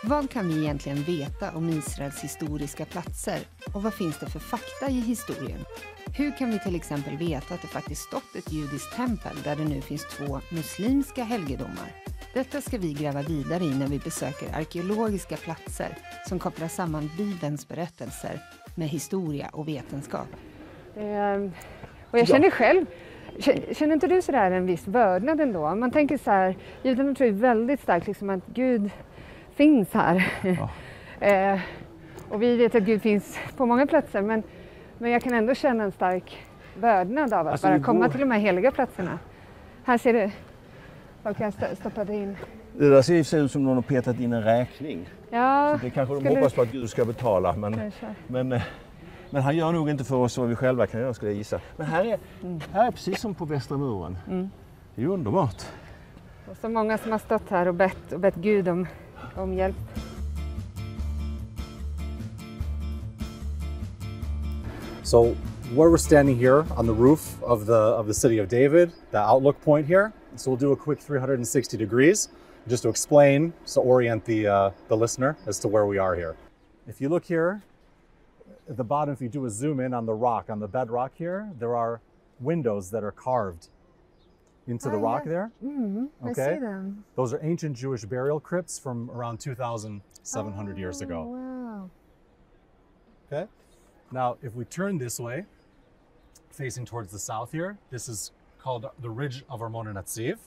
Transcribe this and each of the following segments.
Vad kan vi egentligen veta om Israels historiska platser? Och vad finns det för fakta i historien? Hur kan vi till exempel veta att det faktiskt stått ett judiskt tempel där det nu finns 2 muslimska helgedomar? Detta ska vi gräva vidare i när vi besöker arkeologiska platser som kopplar samman Bibelns berättelser med historia och vetenskap. Och jag känner själv, känner inte du sådär en viss vördnad ändå? Man tänker så här, judarna tror ju väldigt starkt liksom att Gud finns här. Ja. Och vi vet att Gud finns på många platser, men jag kan ändå känna en stark vördnad av att bara komma till de här heliga platserna. Här ser du, vad kan jag stoppa in? Det där ser ut som någon har petat in en räkning. Ja, så det kanske de hoppas på att Gud ska betala, men han gör nog inte för oss vad vi själva kan göra, skulle jag gissa. Men här är precis som på Västra muren. Mm. Det är ju underbart. Och så många som har stått här och bett Gud om hjälp. So where we're standing here on the roof of the city of David, the outlook point here. So we'll do a quick 360 degrees just to explain, so orient the listener as to where we are here. If you look here at the bottom, if you do a zoom in on the rock, on the bedrock here, there are windows that are carved into the rock there. Mm-hmm. Okay. I see them. Those are ancient Jewish burial crypts from around 2,700 years ago. Wow. Okay. Now, if we turn this way, facing towards the south here, this is called the Ridge of Armon-Netziv.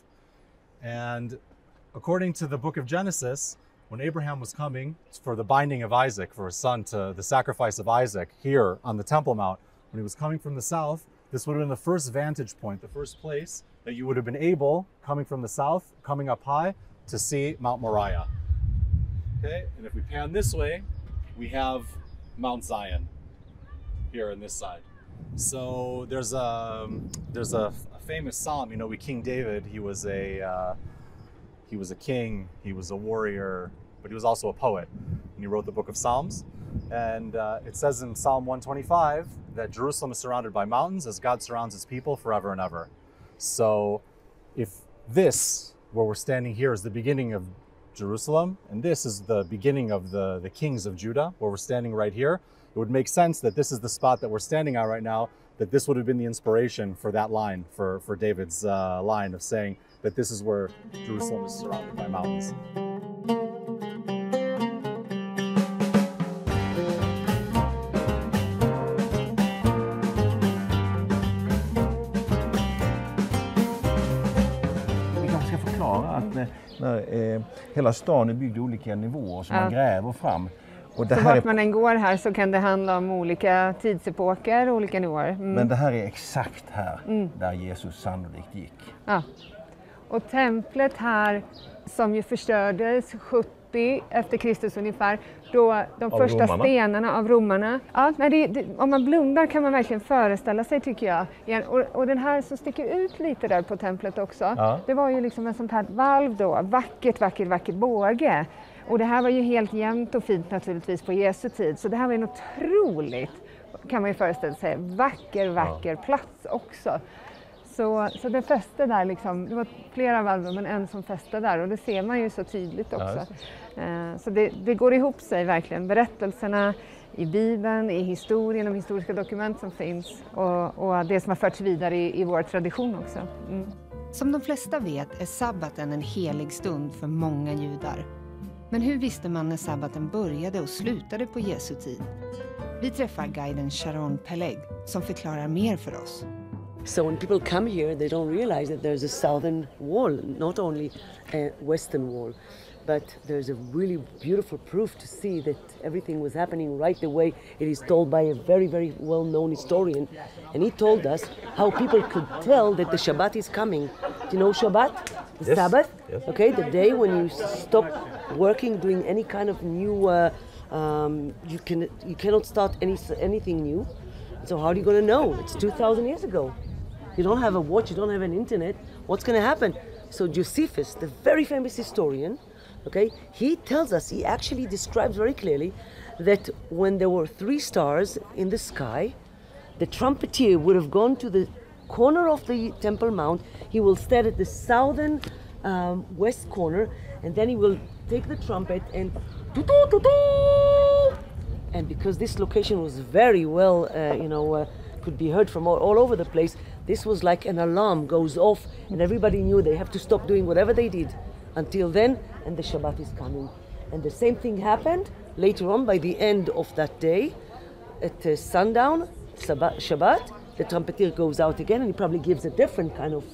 And according to the book of Genesis, when Abraham was coming for the binding of Isaac, for his son, to the sacrifice of Isaac here on the Temple Mount, when he was coming from the south, this would have been the first vantage point, the first place that you would have been able, coming from the south, coming up high, to see Mount Moriah. Okay, and if we pan this way, we have Mount Zion here on this side. So there's a famous psalm, you know, with King David. He was a king, he was a warrior, but he was also a poet. And he wrote the book of Psalms. And it says in Psalm 125 that Jerusalem is surrounded by mountains as God surrounds his people forever and ever. So if this, where we're standing here, is the beginning of Jerusalem, and this is the beginning of the kings of Judah, where we're standing right here, it would make sense that this is the spot that we're standing at right now, that this would have been the inspiration for that line, for David's line of saying that this is where Jerusalem is surrounded by mountains. Vi kanske ska förklara att när hela stan är byggd i olika nivåer som man gräver fram. Och det så här vart man än går här så kan det handla om olika tidsepoker och olika nivåer. Mm. Men det här är exakt här där Jesus sannolikt gick. Ja. Och templet här som ju förstördes 70 efter Kristus ungefär, då de första stenarna av romarna. Ja, om man blundar kan man verkligen föreställa sig, tycker jag. Igen. Och den här som sticker ut lite där på templet också, det var ju liksom en sånt här valv då, vackert båge. Och det här var ju helt jämnt och fint naturligtvis på Jesu tid. Så det här var ju otroligt, kan man ju föreställa sig, vacker plats också. Så det fäste där liksom, det var flera valv men en som fäste där och det ser man ju så tydligt också. Så det går ihop sig verkligen, berättelserna i Bibeln, i historien, de historiska dokument som finns och det som har förts vidare i vår tradition också. Mm. Som de flesta vet är sabbaten en helig stund för många judar. Men hur visste man när sabbaten började och slutade på Jesu tid? Vi träffar guiden Sharon Peleg som förklarar mer för oss. So when people come here, they don't realize that there's a southern wall, not only a western wall, but there's a really beautiful proof to see that everything was happening right the way it is told by a very, very well-known historian. And he told us how people could tell that the Shabbat is coming. Do you know Shabbat? The Sabbath? Yes. Okay, the day when you stop working, doing any kind of new, you cannot start anything new. So how are you going to know? It's 2,000 years ago. You don't have a watch, you don't have an internet. What's going to happen? So Josephus, the very famous historian, okay, he tells us, he actually describes very clearly that when there were 3 stars in the sky, the trumpeter would have gone to the corner of the Temple Mount. He will stand at the southern west corner, and then he will take the trumpet, and "Tutu, tutu." And because this location was very well, could be heard from all over the place, this was like an alarm goes off, and everybody knew they have to stop doing whatever they did until then, and the Shabbat is coming. And the same thing happened later on by the end of that day. At sundown, Shabbat, the trumpeter goes out again, and he probably gives a different kind of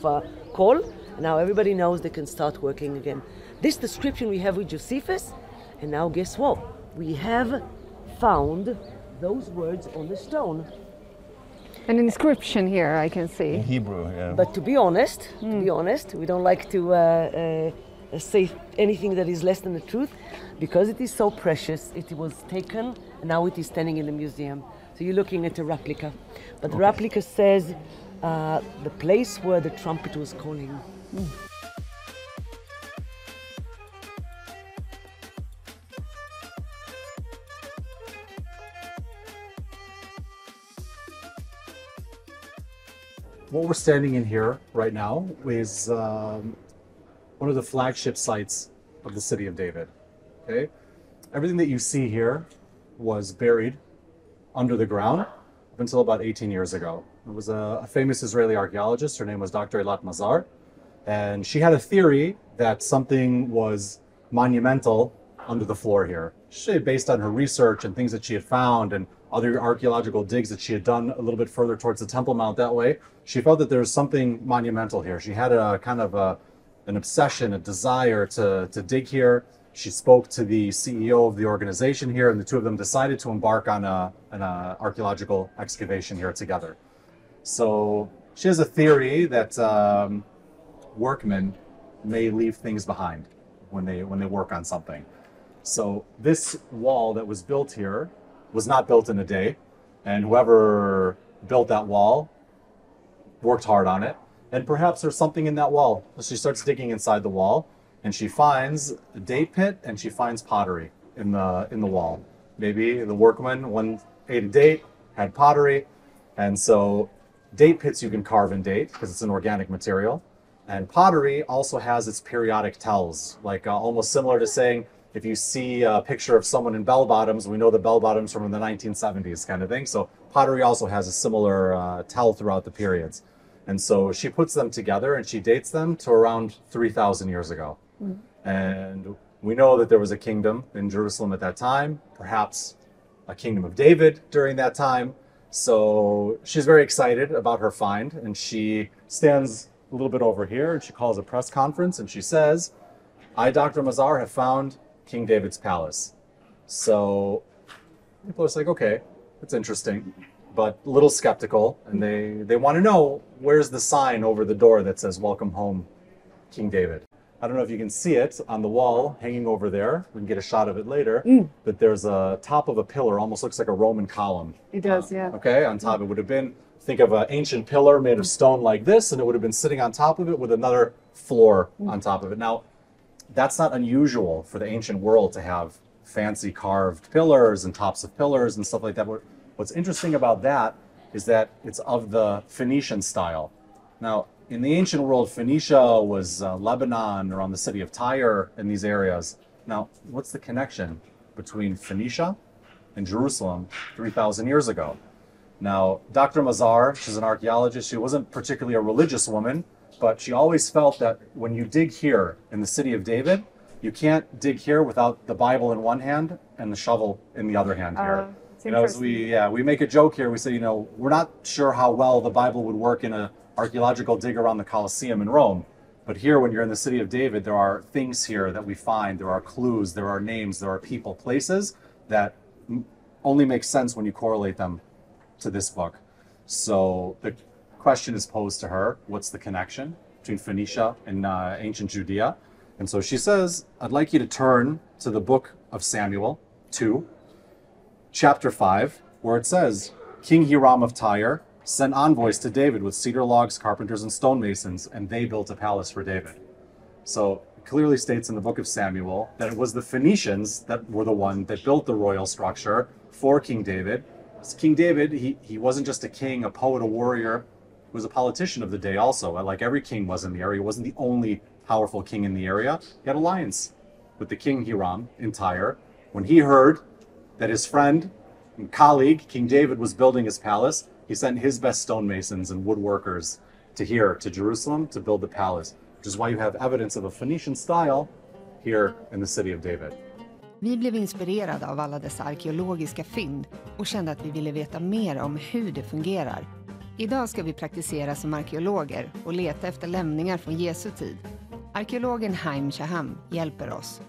call. And now everybody knows they can start working again. This description we have with Josephus, and now guess what? We have found those words on the stone. An inscription here I can see. In Hebrew, yeah. But to be honest, we don't like to say anything that is less than the truth, because it is so precious. It was taken, and now it is standing in the museum. So you're looking at a replica, but the replica says the place where the trumpet was calling. What we're standing in here right now is one of the flagship sites of the city of David. Okay, everything that you see here was buried under the ground up until about 18 years ago. It was a famous Israeli archaeologist. Her name was Dr. Eilat Mazar, and she had a theory that something was monumental under the floor here. She, based on her research and things that she had found and other archaeological digs that she had done a little bit further towards the Temple Mount that way, she felt that there was something monumental here. She had a kind of an obsession, a desire to dig here. She spoke to the CEO of the organization here, and the two of them decided to embark on an archaeological excavation here together. So she has a theory that workmen may leave things behind when they work on something. So this wall that was built here was not built in a day, and whoever built that wall worked hard on it. And perhaps there's something in that wall. So she starts digging inside the wall, and she finds a date pit, and she finds pottery in the wall. Maybe the workman ate a date, had pottery, and so date pits you can carve and date because it's an organic material. And pottery also has its periodic tells, like almost similar to saying, if you see a picture of someone in bell bottoms, we know the bell bottoms from the 1970s kind of thing. So pottery also has a similar tell throughout the periods. And so she puts them together and she dates them to around 3,000 years ago. And we know that there was a kingdom in Jerusalem at that time, perhaps a kingdom of David during that time. So she's very excited about her find, and she stands a little bit over here and she calls a press conference and she says, "I, Dr. Mazar, have found King David's palace." So people are like, okay, that's interesting, but a little skeptical, and they want to know, where's the sign over the door that says, "Welcome home, King David"? I don't know if you can see it on the wall hanging over there. We can get a shot of it later. But there's a top of a pillar, almost looks like a Roman column. It does, yeah. Okay, on top. It would have been, think of an ancient pillar made of stone like this, and it would have been sitting on top of it with another floor on top of it. Now, that's not unusual for the ancient world to have fancy carved pillars and tops of pillars and stuff like that. What's interesting about that is that it's of the Phoenician style. Now, in the ancient world, Phoenicia was Lebanon, around the city of Tyre, in these areas. Now, what's the connection between Phoenicia and Jerusalem 3,000 years ago? Now, Dr. Mazar, she's an archaeologist. She wasn't particularly a religious woman, but she always felt that when you dig here in the city of David, you can't dig here without the Bible in one hand and the shovel in the other hand here. As we make a joke here, we say, we're not sure how well the Bible would work in an archaeological dig around the Colosseum in Rome. But here, when you're in the city of David, there are things here that we find. There are clues, there are names, there are people, places that only make sense when you correlate them to this book. So the question is posed to her, what's the connection between Phoenicia and ancient Judea? And so she says, I'd like you to turn to the book of Samuel 2, chapter 5, where it says, King Hiram of Tyre sent envoys to David with cedar logs, carpenters, and stonemasons, and they built a palace for David. So it clearly states in the book of Samuel that it was the Phoenicians that were the one that built the royal structure for King David. King David, he wasn't just a king, a poet, a warrior. He was a politician of the day also, like every king was in the area. He wasn't the only powerful king in the area. He had alliance with the king Hiram in Tyre, When he heard that his friend and colleague, King David, was building his palace, he sent his best stonemasons and woodworkers to here, to Jerusalem, to build the palace, which is why you have evidence of a Phoenician style here in the city of David. Vi blev inspirerade av alla dessa arkeologiska fynd och kände att vi ville veta mer om hur det fungerar. Idag ska vi praktisera som arkeologer och leta efter lämningar från Jesu tid. Arkeologen Haim Shaham hjälper oss.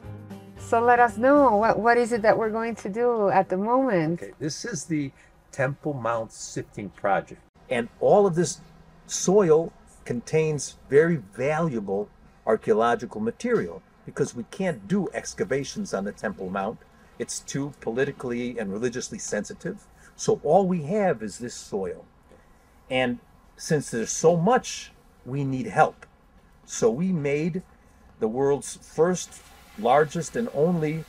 So let us know, what is it that we're going to do at the moment? Okay, this is the Temple Mount sifting project. And all of this soil contains very valuable archaeological material because we can't do excavations on the Temple Mount. It's too politically and religiously sensitive. So all we have is this soil. And since there's so much, we need help. So we made the world's first, largest, and only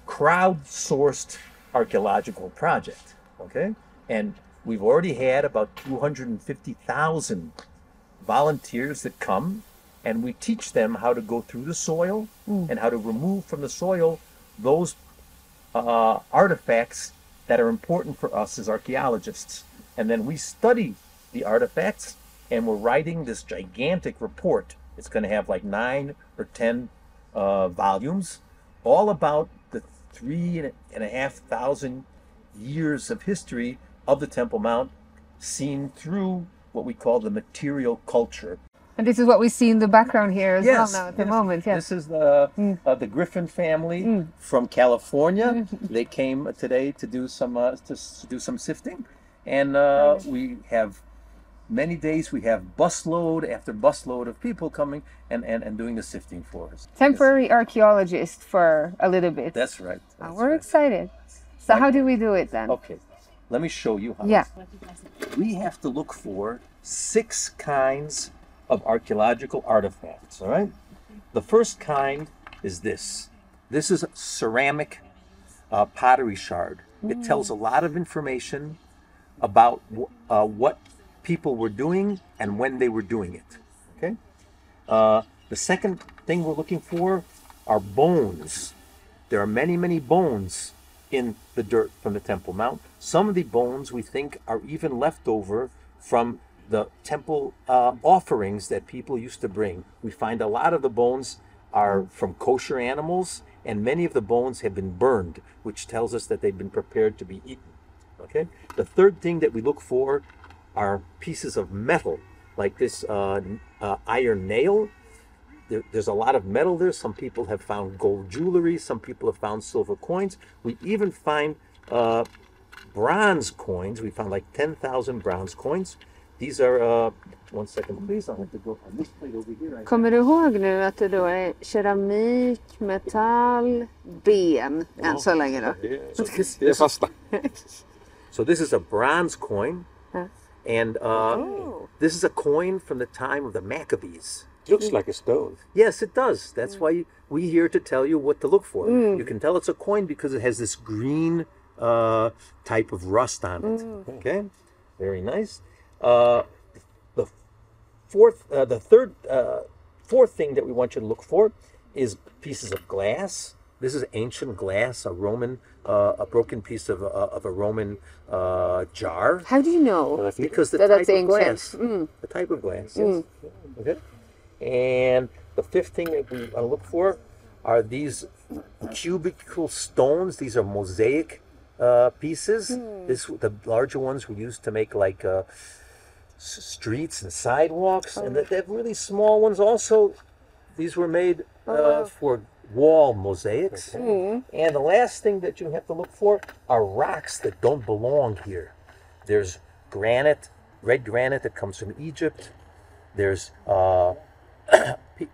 crowd-sourced archaeological project, okay? And we've already had about 250,000 volunteers that come, and we teach them how to go through the soil and how to remove from the soil those artifacts that are important for us as archaeologists. And then we study the artifacts, and we're writing this gigantic report. It's going to have like 9 or 10 volumes, all about the 3,500 years of history of the Temple Mount, seen through what we call the material culture. And this is what we see in the background here as well now at the moment. Yes. This is the Griffin family from California. They came today to do some sifting, and we have many days. We have busload after busload of people coming and doing the sifting for us. Temporary archaeologist for a little bit. That's right. We're excited. So how do we do it then? Okay, let me show you how. Yeah. We have to look for 6 kinds of archaeological artifacts, all right? The first kind is this. This is a ceramic pottery shard. It tells a lot of information about what people were doing and when they were doing it, okay? The second thing we're looking for are bones. There are many, many bones in the dirt from the Temple Mount. Some of the bones we think are even left over from the temple offerings that people used to bring. We find a lot of the bones are from kosher animals, and many of the bones have been burned, which tells us that they've been prepared to be eaten. Okay? The third thing that we look for are pieces of metal, like this iron nail. There's a lot of metal there. Some people have found gold jewelry. Some people have found silver coins. We even find bronze coins. We found like 10,000 bronze coins. These are, one second please, I'll have to go on this plate over here. Kommer du ihåg nu att det då är keramik, metall, ben än så länge då? So this is a bronze coin, and this is a coin from the time of the Maccabees. It looks like a stone. Yes, it does. That's why we're here to tell you what to look for. You can tell it's a coin because it has this green type of rust on it. Okay, very nice. The fourth thing that we want you to look for is pieces of glass. This is ancient glass, a broken piece of a Roman jar. How do you know? Because the type of glass. The type of glass, yes. Okay. And the fifth thing that we want to look for are these cubical stones. These are mosaic pieces. The larger ones we used to make like streets and sidewalks, and they have really small ones also. These were made for wall mosaics. And the last thing that you have to look for are rocks that don't belong here. There's granite, red granite that comes from Egypt. There's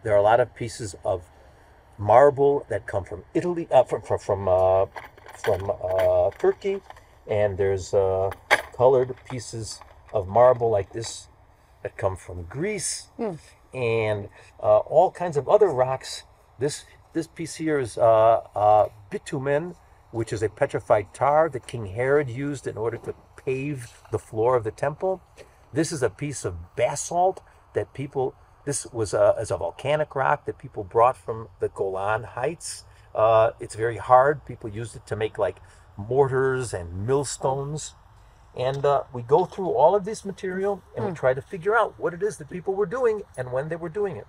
there are a lot of pieces of marble that come from Italy, from Turkey, and there's colored pieces of marble like this that come from Greece, and all kinds of other rocks. This piece here is bitumen, which is a petrified tar that King Herod used in order to pave the floor of the temple. This is a piece of basalt that this was as a volcanic rock that people brought from the Golan Heights It's very hard. People used it to make like mortars and millstones. And we go through all of this material and we try to figure out what it is that people were doing and when they were doing it.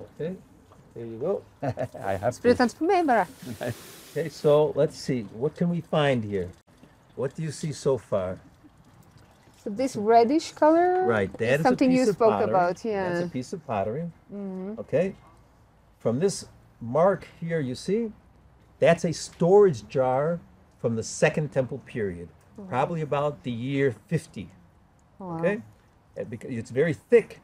Okay, there you go. I have Spruta inte på mig bara. Okay, so let's see. What can we find here? What do you see so far? So this reddish color, Right, that is something a piece you of spoke pottery. about. Yeah. That's a piece of pottery. Okay. From this mark here, you see, that's a storage jar from the Second Temple period, probably about the year 50. Okay, and because it's very thick,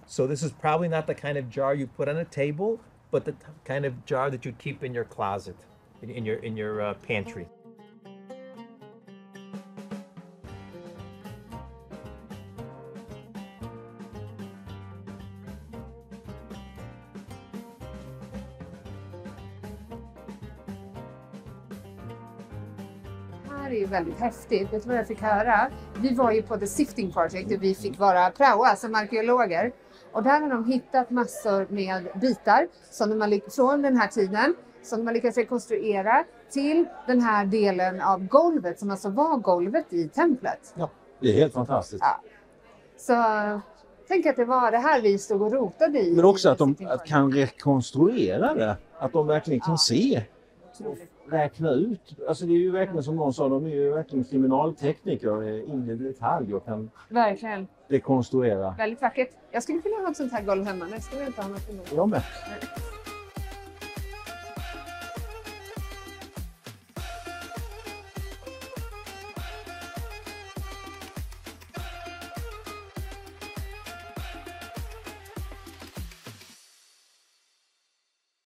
so this is probably not the kind of jar you put on a table, but the kind of jar that you'd keep in your closet, in your pantry. Det är ju väldigt häftigt. Vet du vad jag fick höra? Vi var ju på The Sifting Project och vi fick vara praoa som arkeologer. Och där har de hittat massor med bitar som de har, från den här tiden som de har lyckats rekonstruera till den här delen av golvet som alltså var golvet i templet. Ja, det är helt fantastiskt. Ja. Så tänk att det var det här vi stod och rotade i. Men också att de kan rekonstruera det. Att de verkligen kan se. Räkna ut. Alltså det är ju verkligen som någon sa, de är ju verkligen kriminaltekniker in i detalj och kan Verkligen. rekonstruera. Väldigt vackert. Jag skulle vilja ha ett sånt här golv hemma. Men jag skulle inte ha något emot. Jag med.